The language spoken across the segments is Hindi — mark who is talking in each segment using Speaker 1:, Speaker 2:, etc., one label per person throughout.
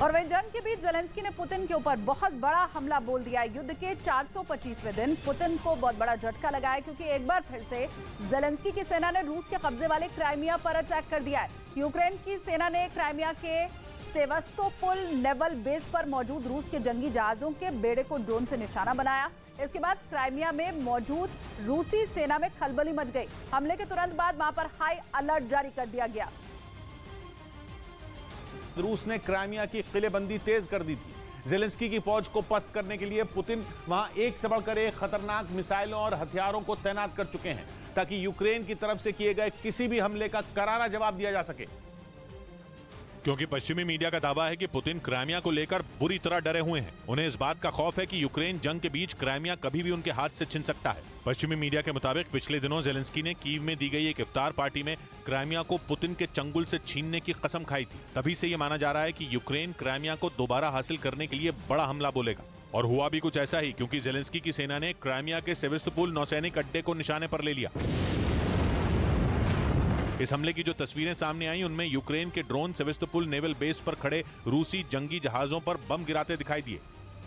Speaker 1: और वहीं जंग के बीच ज़ेलेंस्की ने पुतिन के ऊपर बहुत बड़ा हमला बोल दिया है। युद्ध के 425वें दिन पुतिन को बहुत बड़ा झटका लगा है, क्योंकि एक बार फिर से ज़ेलेंस्की की सेना ने रूस के कब्जे वाले क्राइमिया पर अटैक कर दिया है। यूक्रेन की सेना ने क्राइमिया के सेवास्तोपोल नेवल बेस पर मौजूद रूस के जंगी जहाजों के बेड़े को ड्रोन से निशाना बनाया। इसके बाद क्राइमिया में मौजूद रूसी सेना में खलबली मच गई। हमले के तुरंत बाद वहां पर हाई अलर्ट जारी कर दिया गया।
Speaker 2: रूस ने क्राइमिया की किलेबंदी तेज कर दी थी। ज़ेलेंस्की की फौज को पस्त करने के लिए पुतिन वहां एक से बढ़कर एक खतरनाक मिसाइलों और हथियारों को तैनात कर चुके हैं, ताकि यूक्रेन की तरफ से किए गए किसी भी हमले का करारा जवाब दिया जा सके।
Speaker 3: क्योंकि पश्चिमी मीडिया का दावा है कि पुतिन क्राइमिया को लेकर बुरी तरह डरे हुए हैं। उन्हें इस बात का खौफ है कि यूक्रेन जंग के बीच क्राइमिया कभी भी उनके हाथ से छिन सकता है। पश्चिमी मीडिया के मुताबिक पिछले दिनों ज़ेलेंस्की ने कीव में दी गई एक इफ्तार पार्टी में क्राइमिया को पुतिन के चंगुल से छीनने की कसम खाई थी। तभी से ये माना जा रहा है कि यूक्रेन क्राइमिया को दोबारा हासिल करने के लिए बड़ा हमला बोलेगा। और हुआ भी कुछ ऐसा ही, क्योंकि ज़ेलेंस्की की सेना ने क्राइमिया के सेवास्तोपोल नौसैनिक अड्डे को निशाने पर ले लिया। इस हमले की जो तस्वीरें सामने आई, उनमें यूक्रेन के ड्रोन सेवास्तोपोल नेवल बेस पर खड़े रूसी जंगी जहाजों पर बम गिराते दिखाई दिए,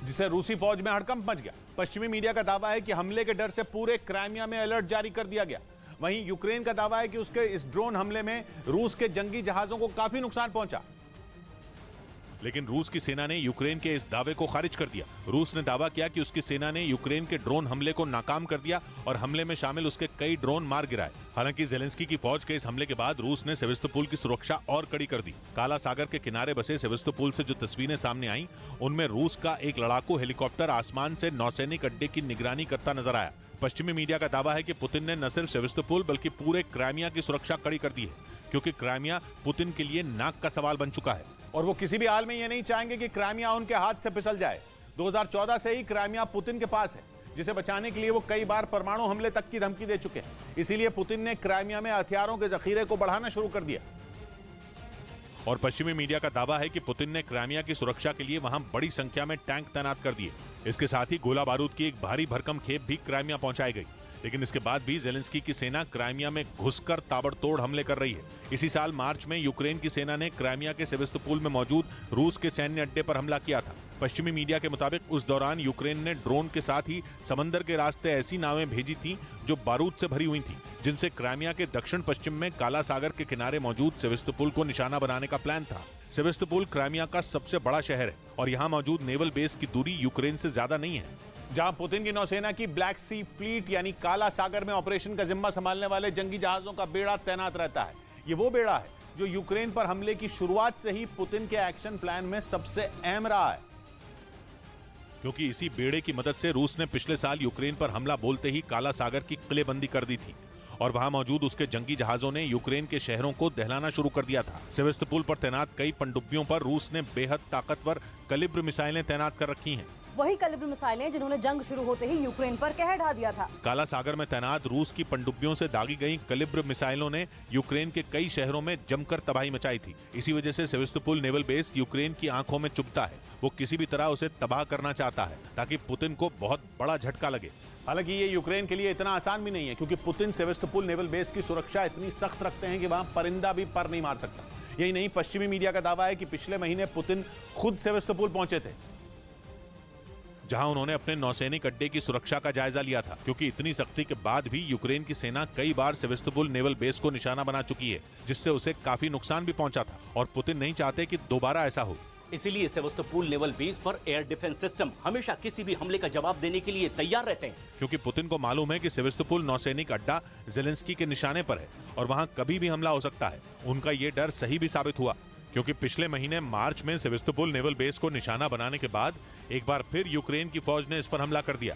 Speaker 2: जिससे रूसी फौज में हड़कंप मच गया। पश्चिमी मीडिया का दावा है कि हमले के डर से पूरे क्राइमिया में अलर्ट जारी कर दिया गया। वहीं यूक्रेन का दावा है कि उसके इस ड्रोन हमले में रूस के जंगी जहाजों को काफी नुकसान पहुंचा।
Speaker 3: लेकिन रूस की सेना ने यूक्रेन के इस दावे को खारिज कर दिया। रूस ने दावा किया कि उसकी सेना ने यूक्रेन के ड्रोन हमले को नाकाम कर दिया और हमले में शामिल उसके कई ड्रोन मार गिराए। हालांकि ज़ेलेंस्की की फौज के इस हमले के बाद रूस ने सेवास्तोपोल की सुरक्षा और कड़ी कर दी। काला सागर के किनारे बसे सेवास्तोपोल से जो तस्वीरें सामने आई, उनमें रूस का एक लड़ाकू हेलीकॉप्टर आसमान से नौसैनिक अड्डे की निगरानी करता नजर आया। पश्चिमी मीडिया का दावा है कि पुतिन ने न सिर्फ सेवास्तोपोल बल्कि पूरे क्राइमिया की सुरक्षा कड़ी कर दी है, क्योंकि क्राइमिया पुतिन के लिए नाक का सवाल बन चुका है
Speaker 2: और वो किसी भी हाल में ये नहीं चाहेंगे कि क्राइमिया उनके हाथ से फिसल जाए। 2014 से ही क्राइमिया पुतिन के पास है, जिसे बचाने के लिए वो कई बार परमाणु हमले तक की धमकी दे चुके हैं। इसीलिए पुतिन ने क्राइमिया में हथियारों के जखीरे को बढ़ाना शुरू कर दिया।
Speaker 3: और पश्चिमी मीडिया का दावा है कि पुतिन ने क्राइमिया की सुरक्षा के लिए वहां बड़ी संख्या में टैंक तैनात कर दिए। इसके साथ ही गोला बारूद की एक भारी भरकम खेप भी क्राइमिया पहुंचाई गई। लेकिन इसके बाद भी ज़ेलेंस्की की सेना क्राइमिया में घुसकर ताबड़तोड़ हमले कर रही है। इसी साल मार्च में यूक्रेन की सेना ने क्राइमिया के सेवास्तोपोल में मौजूद रूस के सैन्य अड्डे पर हमला किया था। पश्चिमी मीडिया के मुताबिक उस दौरान यूक्रेन ने ड्रोन के साथ ही समंदर के रास्ते ऐसी नावें भेजी थी जो बारूद से भरी हुई थी, जिनसे क्राइमिया के दक्षिण पश्चिम में काला सागर के किनारे मौजूद सेवास्तोपोल को निशाना बनाने का प्लान था। सेवास्तोपोल क्राइमिया का सबसे बड़ा शहर है और यहाँ मौजूद नेवल बेस की दूरी यूक्रेन से ज्यादा नहीं है।
Speaker 2: जहां पुतिन की नौसेना की ब्लैक सी फ्लीट यानी काला सागर में ऑपरेशन का जिम्मा संभालने वाले जंगी जहाजों का बेड़ा तैनात रहता है। ये वो बेड़ा है जो यूक्रेन पर हमले की शुरुआत से ही पुतिन के एक्शन प्लान में सबसे अहम रहा है,
Speaker 3: क्योंकि इसी बेड़े की मदद से रूस ने पिछले साल यूक्रेन पर हमला बोलते ही काला सागर की किलेबंदी कर दी थी और वहां मौजूद उसके जंगी जहाजों ने यूक्रेन के शहरों को दहलाना शुरू कर दिया था। सेवास्तोपोल पर तैनात कई पनडुब्बियों पर रूस ने बेहद ताकतवर कलिब्र मिसाइलें तैनात कर रखी हैं।
Speaker 4: वही कलिब्र मिसाइलें जिन्होंने जंग शुरू होते ही यूक्रेन पर कहर ढा दिया था।
Speaker 3: काला सागर में तैनात रूस की पनडुब्बियों से दागी गई कलिब्र मिसाइलों ने यूक्रेन के कई शहरों में जमकर तबाही मचाई थी। इसी वजह से सेवास्तोपोल नेवल बेस यूक्रेन की आंखों में चुभता है। वो किसी भी तरह उसे तबाह करना चाहता है ताकि पुतिन को बहुत बड़ा झटका लगे।
Speaker 2: हालांकि ये यूक्रेन के लिए इतना आसान भी नहीं है, क्योंकि पुतिन सेवास्तोपोल नेवल बेस की सुरक्षा इतनी सख्त रखते हैं कि वहां परिंदा भी पर नहीं मार सकता। यही नहीं, पश्चिमी मीडिया का दावा है कि पिछले महीने पुतिन खुद सेवास्तोपोल पहुंचे थे,
Speaker 3: जहां उन्होंने अपने नौसैनिक अड्डे की सुरक्षा का जायजा लिया था, क्योंकि इतनी सख्ती के बाद भी यूक्रेन की सेना कई बार सेवास्तोपोल नेवल बेस को निशाना बना चुकी है, जिससे उसे काफी नुकसान भी पहुंचा था और पुतिन नहीं चाहते कि दोबारा ऐसा हो।
Speaker 5: इसीलिए सेवास्तोपोल नेवल बेस पर एयर डिफेंस सिस्टम हमेशा किसी भी हमले का जवाब देने के लिए तैयार रहते हैं,
Speaker 3: क्योंकि पुतिन को मालूम है कि सेवास्तोपोल नौसैनिक अड्डा ज़ेलेंस्की के निशाने पर है और वहां कभी भी हमला हो सकता है। उनका ये डर सही भी साबित हुआ, क्योंकि पिछले महीने मार्च में सेवास्तोपोल नेवल बेस को निशाना बनाने के बाद एक बार फिर यूक्रेन की फौज ने इस पर हमला कर दिया।